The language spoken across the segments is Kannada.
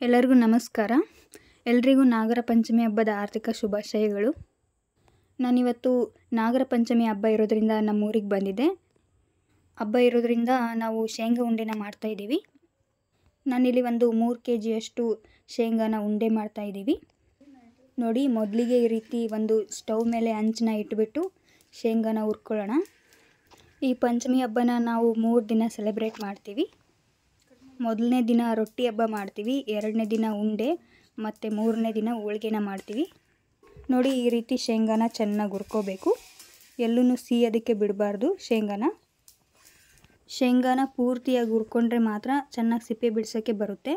ಎಲ್ಲರಿಗೂ ನಮಸ್ಕಾರ. ಎಲ್ರಿಗೂ ನಾಗರ ಪಂಚಮಿ ಹಬ್ಬದ ಆರ್ಥಿಕ ಶುಭಾಶಯಗಳು. ನಾನಿವತ್ತು ನಾಗರ ಪಂಚಮಿ ಹಬ್ಬ ಇರೋದ್ರಿಂದ ನಮ್ಮೂರಿಗೆ ಬಂದಿದ್ದೆ. ಹಬ್ಬ ಇರೋದ್ರಿಂದ ನಾವು ಶೇಂಗಾ ಉಂಡೆನ ಮಾಡ್ತಾಯಿದ್ದೀವಿ. ನಾನಿಲ್ಲಿ ಒಂದು 3 kgಯಷ್ಟು ಶೇಂಗಾನ ಉಂಡೆ ಮಾಡ್ತಾಯಿದ್ದೀವಿ. ನೋಡಿ, ಮೊದಲಿಗೆ ಈ ರೀತಿ ಒಂದು ಸ್ಟವ್ ಮೇಲೆ ಹಂಚನ್ನ ಇಟ್ಬಿಟ್ಟು ಶೇಂಗಾನ ಹುರ್ಕೊಳ್ಳೋಣ. ಈ ಪಂಚಮಿ ಹಬ್ಬನ ನಾವು 3 ದಿನ ಸೆಲೆಬ್ರೇಟ್ ಮಾಡ್ತೀವಿ. ಮೊದಲನೇ ದಿನ ರೊಟ್ಟಿ ಹಬ್ಬ ಮಾಡ್ತೀವಿ, 2ನೇ ದಿನ ಉಂಡೆ ಮತ್ತು 3ನೇ ದಿನ ಹೋಳಿಗೆನ ಮಾಡ್ತೀವಿ. ನೋಡಿ, ಈ ರೀತಿ ಶೇಂಗಾನ ಚೆನ್ನಾಗಿ ಹುರ್ಕೋಬೇಕು. ಎಲ್ಲೂ ಸಿಯೋದಕ್ಕೆ ಬಿಡಬಾರ್ದು. ಶೇಂಗಾನ ಪೂರ್ತಿಯಾಗಿ ಹುರ್ಕೊಂಡ್ರೆ ಮಾತ್ರ ಚೆನ್ನಾಗಿ ಸಿಪ್ಪೆ ಬಿಡಿಸೋಕ್ಕೆ ಬರುತ್ತೆ.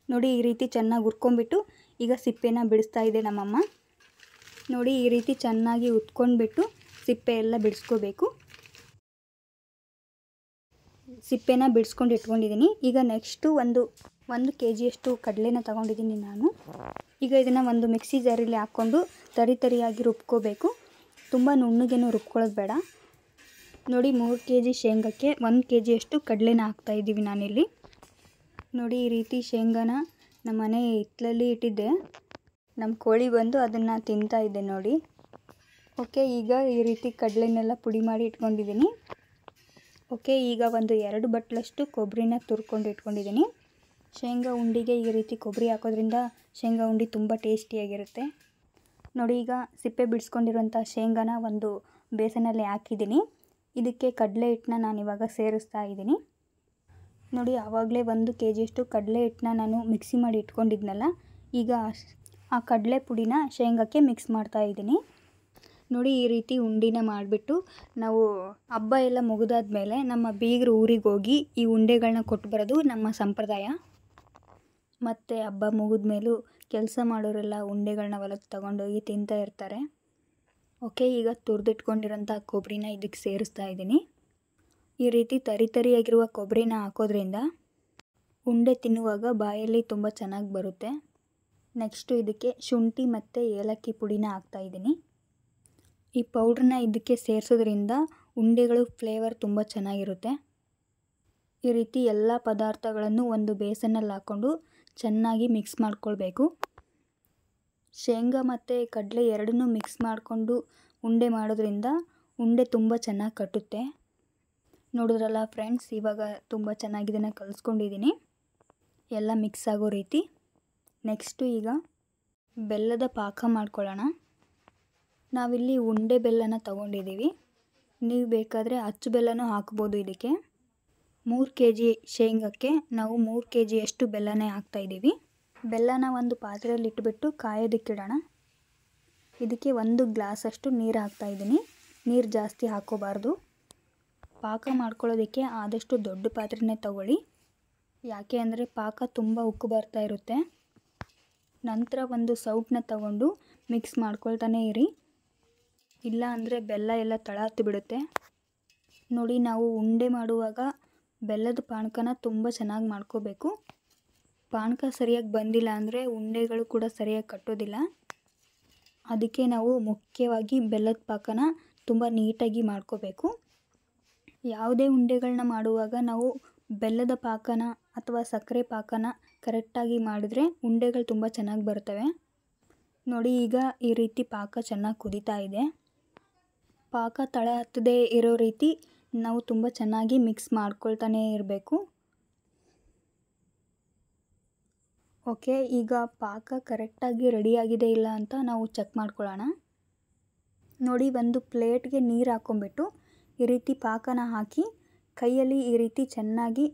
ನೋಡಿ, ಈ ರೀತಿ ಚೆನ್ನಾಗಿ ಹುರ್ಕೊಂಡ್ಬಿಟ್ಟು ಈಗ ಸಿಪ್ಪೆನ ಬಿಡಿಸ್ತಾ ಇದೆ ನಮ್ಮಮ್ಮ. ನೋಡಿ, ಈ ರೀತಿ ಚೆನ್ನಾಗಿ ಉತ್ಕೊಂಡ್ಬಿಟ್ಟು ಸಿಪ್ಪೆ ಎಲ್ಲ ಬಿಡಿಸ್ಕೋಬೇಕು. ಸಿಪ್ಪೆನ ಬಿಡಿಸ್ಕೊಂಡು ಇಟ್ಕೊಂಡಿದ್ದೀನಿ. ಈಗ ನೆಕ್ಸ್ಟು ಒಂದು kgಯಷ್ಟು ಕಡಲೆನ ತಗೊಂಡಿದ್ದೀನಿ ನಾನು. ಈಗ ಇದನ್ನು ಒಂದು ಮಿಕ್ಸಿ ಜಾರಲ್ಲಿ ಹಾಕ್ಕೊಂಡು ತರಿಯಾಗಿ ರುಬ್ಕೋಬೇಕು. ತುಂಬ ನುಣ್ಣಗೇನು ರುಬ್ಕೊಳ್ಳೋದು ಬೇಡ. ನೋಡಿ, 3 kg ಶೇಂಗಕ್ಕೆ 1 kgಯಷ್ಟು ಕಡಲೆನ ಹಾಕ್ತಾಯಿದ್ದೀವಿ ನಾನಿಲ್ಲಿ. ನೋಡಿ, ಈ ರೀತಿ ಶೇಂಗಾನ ನಮ್ಮ ಮನೆ ಹಿತ್ತಲಲ್ಲಿ ಇಟ್ಟಿದ್ದೆ. ನಮ್ಮ ಕೋಳಿ ಬಂದು ಅದನ್ನು ತಿಂತಾ ಇದೆ ನೋಡಿ. ಓಕೆ, ಈಗ ಈ ರೀತಿ ಕಡಲೆನೆಲ್ಲ ಪುಡಿ ಮಾಡಿ ಇಟ್ಕೊಂಡಿದ್ದೀನಿ. ಓಕೆ, ಈಗ ಒಂದು 2 ಬಟ್ಲಷ್ಟು ಕೊಬ್ಬರಿನ ತುರ್ಕೊಂಡು ಇಟ್ಕೊಂಡಿದ್ದೀನಿ. ಶೇಂಗಾ ಉಂಡಿಗೆ ಈ ರೀತಿ ಕೊಬ್ಬರಿ ಹಾಕೋದ್ರಿಂದ ಶೇಂಗಾ ಉಂಡೆ ತುಂಬ ಟೇಸ್ಟಿಯಾಗಿರುತ್ತೆ. ನೋಡಿ, ಈಗ ಸಿಪ್ಪೆ ಬಿಡಿಸ್ಕೊಂಡಿರುವಂಥ ಶೇಂಗಾನ ಒಂದು ಬೇಸನಲ್ಲಿ ಹಾಕಿದ್ದೀನಿ. ಇದಕ್ಕೆ ಕಡಲೆ ಹಿಟ್ಟನ್ನ ನಾನಿವಾಗ ಸೇರಿಸ್ತಾ ಇದ್ದೀನಿ. ನೋಡಿ, ಆವಾಗಲೇ 1 kgಯಷ್ಟು ಕಡಲೆ ಹಿಟ್ಟನ್ನ ನಾನು ಮಿಕ್ಸಿ ಮಾಡಿ ಇಟ್ಕೊಂಡಿದ್ನಲ್ಲ, ಈಗ ಆ ಕಡಲೆ ಪುಡಿನ ಶೇಂಗಾಕ್ಕೆ ಮಿಕ್ಸ್ ಮಾಡ್ತಾ ಇದ್ದೀನಿ. ನೋಡಿ, ಈ ರೀತಿ ಉಂಡಿನ ಮಾಡಿಬಿಟ್ಟು ನಾವು ಹಬ್ಬ ಎಲ್ಲ ಮುಗಿದಾದ್ಮೇಲೆ ನಮ್ಮ ಬೀಗರು ಊರಿಗೆ ಹೋಗಿ ಈ ಉಂಡೆಗಳನ್ನ ಕೊಟ್ಟು ಬರೋದು ನಮ್ಮ ಸಂಪ್ರದಾಯ. ಮತ್ತು ಹಬ್ಬ ಮುಗಿದ್ಮೇಲೂ ಕೆಲಸ ಮಾಡೋರೆಲ್ಲ ಉಂಡೆಗಳನ್ನ ಹೊಲಕ್ಕೆ ತಗೊಂಡೋಗಿ ತಿಂತಾ ಇರ್ತಾರೆ. ಓಕೆ, ಈಗ ತುರಿದಿಟ್ಕೊಂಡಿರೋಂಥ ಕೊಬ್ಬರಿನ ಇದಕ್ಕೆ ಸೇರಿಸ್ತಾ ಇದ್ದೀನಿ. ಈ ರೀತಿ ತರಿಯಾಗಿರುವ ಕೊಬ್ಬರಿನ ಹಾಕೋದ್ರಿಂದ ಉಂಡೆ ತಿನ್ನುವಾಗ ಬಾಯಲ್ಲಿ ತುಂಬ ಚೆನ್ನಾಗಿ ಬರುತ್ತೆ. ನೆಕ್ಸ್ಟು ಇದಕ್ಕೆ ಶುಂಠಿ ಮತ್ತು ಏಲಕ್ಕಿ ಪುಡಿನ ಹಾಕ್ತಾಯಿದ್ದೀನಿ. ಈ ಪೌಡ್ರನ್ನ ಇದಕ್ಕೆ ಸೇರಿಸೋದ್ರಿಂದ ಉಂಡೆಗಳು ಫ್ಲೇವರ್ ತುಂಬ ಚೆನ್ನಾಗಿರುತ್ತೆ. ಈ ರೀತಿ ಎಲ್ಲ ಪದಾರ್ಥಗಳನ್ನು ಒಂದು ಬೇಸನ್ನಲ್ಲಿ ಹಾಕ್ಕೊಂಡು ಚೆನ್ನಾಗಿ ಮಿಕ್ಸ್ ಮಾಡ್ಕೊಳ್ಬೇಕು. ಶೇಂಗಾ ಮತ್ತು ಕಡಲೆ ಎರಡನ್ನೂ ಮಿಕ್ಸ್ ಮಾಡಿಕೊಂಡು ಉಂಡೆ ಮಾಡೋದ್ರಿಂದ ಉಂಡೆ ತುಂಬ ಚೆನ್ನಾಗಿ ಕಟ್ಟುತ್ತೆ. ನೋಡಿದ್ರಲ್ಲ ಫ್ರೆಂಡ್ಸ್, ಇವಾಗ ತುಂಬ ಚೆನ್ನಾಗಿ ಇದನ್ನು ಕಲಿಸ್ಕೊಂಡಿದ್ದೀನಿ, ಎಲ್ಲ ಮಿಕ್ಸ್ ಆಗೋ ರೀತಿ. ನೆಕ್ಸ್ಟು ಈಗ ಬೆಲ್ಲದ ಪಾಕ ಮಾಡ್ಕೊಳ್ಳೋಣ. ನಾವಿಲ್ಲಿ ಉಂಡೆ ಬೆಲ್ಲನ ತಗೊಂಡಿದ್ದೀವಿ. ನೀವು ಬೇಕಾದರೆ ಅಚ್ಚು ಬೆಲ್ಲನೂ ಹಾಕ್ಬೋದು. ಇದಕ್ಕೆ 3 kg ಶೇಂಗಕ್ಕೆ ನಾವು 3 kgಯಷ್ಟು ಬೆಲ್ಲನೇ ಹಾಕ್ತಾಯಿದ್ದೀವಿ. ಬೆಲ್ಲನ ಒಂದು ಪಾತ್ರೆಯಲ್ಲಿ ಇಟ್ಬಿಟ್ಟು ಕಾಯೋದಕ್ಕಿಡೋಣ. ಇದಕ್ಕೆ 1 ಗ್ಲಾಸಷ್ಟು ನೀರು ಹಾಕ್ತಾಯಿದ್ದೀನಿ. ನೀರು ಜಾಸ್ತಿ ಹಾಕ್ಕೋಬಾರ್ದು. ಪಾಕ ಮಾಡ್ಕೊಳ್ಳೋದಕ್ಕೆ ಆದಷ್ಟು ದೊಡ್ಡ ಪಾತ್ರೆನೇ ತಗೊಳ್ಳಿ. ಯಾಕೆ ಅಂದರೆ ಪಾಕ ತುಂಬ ಉಕ್ಕು ಬರ್ತಾ ಇರುತ್ತೆ. ನಂತರ ಒಂದು ಸೌಟನ್ನ ತಗೊಂಡು ಮಿಕ್ಸ್ ಮಾಡ್ಕೊಳ್ತಾನೆ ಇರಿ, ಇಲ್ಲ ಅಂದರೆ ಬೆಲ್ಲ ಎಲ್ಲ ತಳ ಹತ್ತಿ ಬಿಡುತ್ತೆ. ನೋಡಿ, ನಾವು ಉಂಡೆ ಮಾಡುವಾಗ ಬೆಲ್ಲದ ಪಾನಕನ ತುಂಬ ಚೆನ್ನಾಗಿ ಮಾಡ್ಕೋಬೇಕು. ಪಾನಕ ಸರಿಯಾಗಿ ಬಂದಿಲ್ಲ ಅಂದರೆ ಉಂಡೆಗಳು ಕೂಡ ಸರಿಯಾಗಿ ಕಟ್ಟೋದಿಲ್ಲ. ಅದಕ್ಕೆ ನಾವು ಮುಖ್ಯವಾಗಿ ಬೆಲ್ಲದ ಪಾಕನ ತುಂಬ ನೀಟಾಗಿ ಮಾಡ್ಕೋಬೇಕು. ಯಾವುದೇ ಉಂಡೆಗಳನ್ನ ಮಾಡುವಾಗ ನಾವು ಬೆಲ್ಲದ ಪಾಕನ ಅಥವಾ ಸಕ್ಕರೆ ಪಾಕನ ಕರೆಕ್ಟಾಗಿ ಮಾಡಿದ್ರೆ ಉಂಡೆಗಳು ತುಂಬ ಚೆನ್ನಾಗಿ ಬರ್ತವೆ. ನೋಡಿ, ಈಗ ಈ ರೀತಿ ಪಾಕ ಚೆನ್ನಾಗಿ ಕುದೀತಾ ಇದೆ. ಪಾಕ ತಳ ಹತ್ತದೇ ಇರೋ ರೀತಿ ನಾವು ತುಂಬ ಚೆನ್ನಾಗಿ ಮಿಕ್ಸ್ ಮಾಡ್ಕೊಳ್ತಾನೇ ಇರಬೇಕು. ಓಕೆ, ಈಗ ಪಾಕ ಕರೆಕ್ಟಾಗಿ ರೆಡಿಯಾಗಿದೆ ಇಲ್ಲ ಅಂತ ನಾವು ಚೆಕ್ ಮಾಡ್ಕೊಳ್ಳೋಣ. ನೋಡಿ, ಒಂದು ಪ್ಲೇಟ್ಗೆ ನೀರು ಹಾಕ್ಕೊಂಬಿಟ್ಟು ಈ ರೀತಿ ಪಾಕನ ಹಾಕಿ ಕೈಯಲ್ಲಿ ಈ ರೀತಿ ಚೆನ್ನಾಗಿ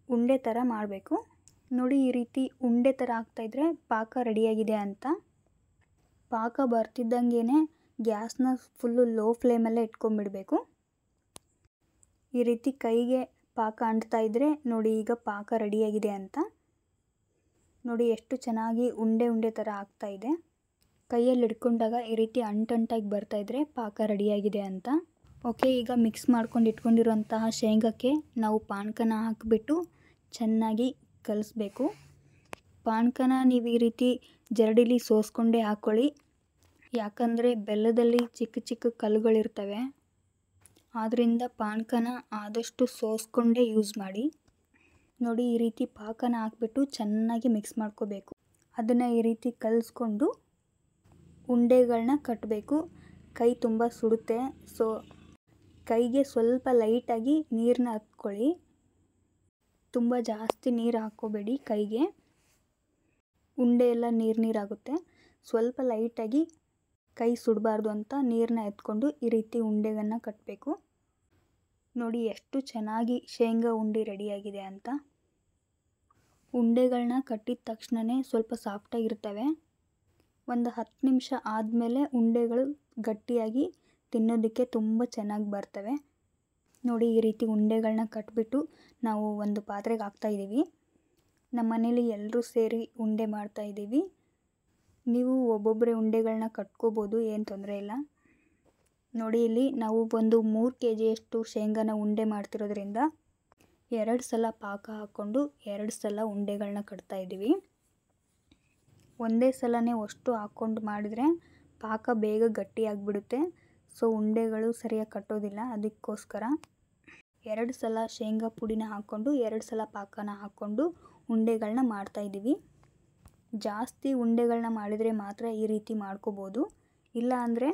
ಉಂಡೆ ಥರ ಮಾಡಬೇಕು. ನೋಡಿ, ಈ ರೀತಿ ಉಂಡೆ ಥರ ಆಗ್ತಾಯಿದ್ರೆ ಪಾಕ ರೆಡಿಯಾಗಿದೆ ಅಂತ. ಪಾಕ ಬರ್ತಿದ್ದಂಗೆ ಗ್ಯಾಸ್ನ ಫುಲ್ಲು ಲೋ ಫ್ಲೇಮಲ್ಲೇ ಇಟ್ಕೊಂಡ್ಬಿಡಬೇಕು. ಈ ರೀತಿ ಕೈಗೆ ಪಾಕ ಅಂಟ್ತಾ ಇದ್ದರೆ ನೋಡಿ ಈಗ ಪಾಕ ರೆಡಿಯಾಗಿದೆ ಅಂತ. ನೋಡಿ, ಎಷ್ಟು ಚೆನ್ನಾಗಿ ಉಂಡೆ ಥರ ಆಗ್ತಾಯಿದೆ. ಕೈಯಲ್ಲಿ ಹಿಡ್ಕೊಂಡಾಗ ಈ ರೀತಿ ಅಂಟಾಗಿ ಬರ್ತಾಯಿದ್ರೆ ಪಾಕ ರೆಡಿಯಾಗಿದೆ ಅಂತ. ಓಕೆ, ಈಗ ಮಿಕ್ಸ್ ಮಾಡ್ಕೊಂಡು ಇಟ್ಕೊಂಡಿರುವಂತಹ ಶೇಂಗಕ್ಕೆ ನಾವು ಪಾನಕನ ಹಾಕಿಬಿಟ್ಟು ಚೆನ್ನಾಗಿ ಕಲಿಸ್ಬೇಕು. ಪಾನಕನ ನೀವು ಈ ರೀತಿ ಜರಡಿಲಿ ಸೋಸ್ಕೊಂಡೇ ಹಾಕ್ಕೊಳ್ಳಿ. ಯಾಕಂದರೆ ಬೆಲ್ಲದಲ್ಲಿ ಚಿಕ್ಕ ಚಿಕ್ಕ ಕಲ್ಲುಗಳಿರ್ತವೆ. ಆದ್ದರಿಂದ ಪಾನಕನ ಆದಷ್ಟು ಸೋಸ್ಕೊಂಡೇ ಯೂಸ್ ಮಾಡಿ. ನೋಡಿ ಈ ರೀತಿ ಪಾಕನ ಹಾಕ್ಬಿಟ್ಟು ಚೆನ್ನಾಗಿ ಮಿಕ್ಸ್ ಮಾಡ್ಕೋಬೇಕು. ಅದನ್ನು ಈ ರೀತಿ ಕಲಿಸ್ಕೊಂಡು ಉಂಡೆಗಳನ್ನ ಕಟ್ಟಬೇಕು. ಕೈ ತುಂಬ ಸುಡುತ್ತೆ, ಸೊ ಕೈಗೆ ಸ್ವಲ್ಪ ಲೈಟಾಗಿ ನೀರನ್ನ ಹತ್ಕೊಳ್ಳಿ. ತುಂಬ ಜಾಸ್ತಿ ನೀರು ಹಾಕ್ಕೋಬೇಡಿ ಕೈಗೆ, ಉಂಡೆ ಎಲ್ಲ ನೀರಾಗುತ್ತೆ. ಸ್ವಲ್ಪ ಲೈಟಾಗಿ ಕೈ ಸುಡಬಾರ್ದು ಅಂತ ನೀರನ್ನ ಎತ್ಕೊಂಡು ಈ ರೀತಿ ಉಂಡೆಗಳನ್ನ ಕಟ್ಟಬೇಕು. ನೋಡಿ ಎಷ್ಟು ಚೆನ್ನಾಗಿ ಶೇಂಗಾ ಉಂಡೆ ರೆಡಿಯಾಗಿದೆ ಅಂತ. ಉಂಡೆಗಳನ್ನ ಕಟ್ಟಿದ ತಕ್ಷಣವೇ ಸ್ವಲ್ಪ ಸಾಫ್ಟಾಗಿರ್ತವೆ. ಒಂದು 10 ನಿಮಿಷ ಆದಮೇಲೆ ಉಂಡೆಗಳು ಗಟ್ಟಿಯಾಗಿ ತಿನ್ನೋದಕ್ಕೆ ತುಂಬ ಚೆನ್ನಾಗಿ ಬರ್ತವೆ. ನೋಡಿ ಈ ರೀತಿ ಉಂಡೆಗಳನ್ನ ಕಟ್ಬಿಟ್ಟು ನಾವು ಒಂದು ಪಾತ್ರೆಗೆ ಹಾಕ್ತಾಯಿದ್ದೀವಿ. ನಮ್ಮ ಮನೇಲಿ ಎಲ್ಲರೂ ಸೇರಿ ಉಂಡೆ ಮಾಡ್ತಾಯಿದ್ದೀವಿ. ನೀವು ಒಬ್ಬೊಬ್ಬರೇ ಉಂಡೆಗಳನ್ನ ಕಟ್ಕೋಬೋದು, ಏನು ತೊಂದರೆ ಇಲ್ಲ. ನೋಡಿ ಇಲ್ಲಿ ನಾವು ಒಂದು 3 kgಯಷ್ಟು ಶೇಂಗಾನ ಉಂಡೆ ಮಾಡ್ತಿರೋದ್ರಿಂದ 2 ಸಲ ಪಾಕ ಹಾಕ್ಕೊಂಡು 2 ಸಲ ಉಂಡೆಗಳನ್ನ ಕಟ್ತಾಯಿದ್ದೀವಿ. ಒಂದೇ ಸಲನೇ ಅಷ್ಟು ಹಾಕ್ಕೊಂಡು ಮಾಡಿದರೆ ಪಾಕ ಬೇಗ ಗಟ್ಟಿಯಾಗಿಬಿಡುತ್ತೆ. ಸೊ ಉಂಡೆಗಳು ಸರಿಯಾಗಿ ಕಟ್ಟೋದಿಲ್ಲ. ಅದಕ್ಕೋಸ್ಕರ 2 ಸಲ ಶೇಂಗಾ ಪುಡಿನ ಹಾಕ್ಕೊಂಡು 2 ಸಲ ಪಾಕನ ಹಾಕ್ಕೊಂಡು ಉಂಡೆಗಳನ್ನ ಮಾಡ್ತಾಯಿದ್ದೀವಿ. ಜಾಸ್ತಿ ಉಂಡೆಗಳನ್ನ ಮಾಡಿದರೆ ಮಾತ್ರ ಈ ರೀತಿ ಮಾಡ್ಕೋಬೋದು. ಇಲ್ಲ ಅಂದರೆ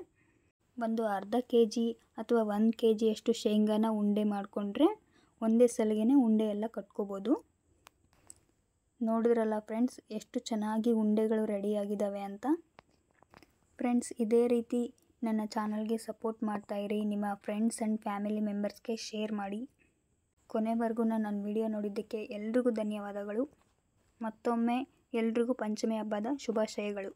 ಒಂದು ಅರ್ಧ kg ಅಥವಾ 1 kgಯಷ್ಟು ಶೇಂಗಾನ ಉಂಡೆ ಮಾಡಿಕೊಂಡ್ರೆ ಒಂದೇ ಸಲಿಗೆ ಉಂಡೆ ಎಲ್ಲ ಕಟ್ಕೋಬೋದು. ನೋಡಿದ್ರಲ್ಲ ಫ್ರೆಂಡ್ಸ್, ಎಷ್ಟು ಚೆನ್ನಾಗಿ ಉಂಡೆಗಳು ರೆಡಿಯಾಗಿದ್ದಾವೆ ಅಂತ. ಫ್ರೆಂಡ್ಸ್, ಇದೇ ರೀತಿ ನನ್ನ ಚಾನಲ್ಗೆ ಸಪೋರ್ಟ್ ಮಾಡ್ತಾಯಿರಿ. ನಿಮ್ಮ ಫ್ರೆಂಡ್ಸ್ ಆ್ಯಂಡ್ ಫ್ಯಾಮಿಲಿ ಮೆಂಬರ್ಸ್ಗೆ ಶೇರ್ ಮಾಡಿ. ಕೊನೆವರೆಗೂ ನನ್ನ ವಿಡಿಯೋ ನೋಡಿದ್ದಕ್ಕೆ ಎಲ್ರಿಗೂ ಧನ್ಯವಾದಗಳು. ಮತ್ತೊಮ್ಮೆ ಎಲ್ರಿಗೂ ಪಂಚಮಿ ಹಬ್ಬದ ಶುಭಾಶಯಗಳು.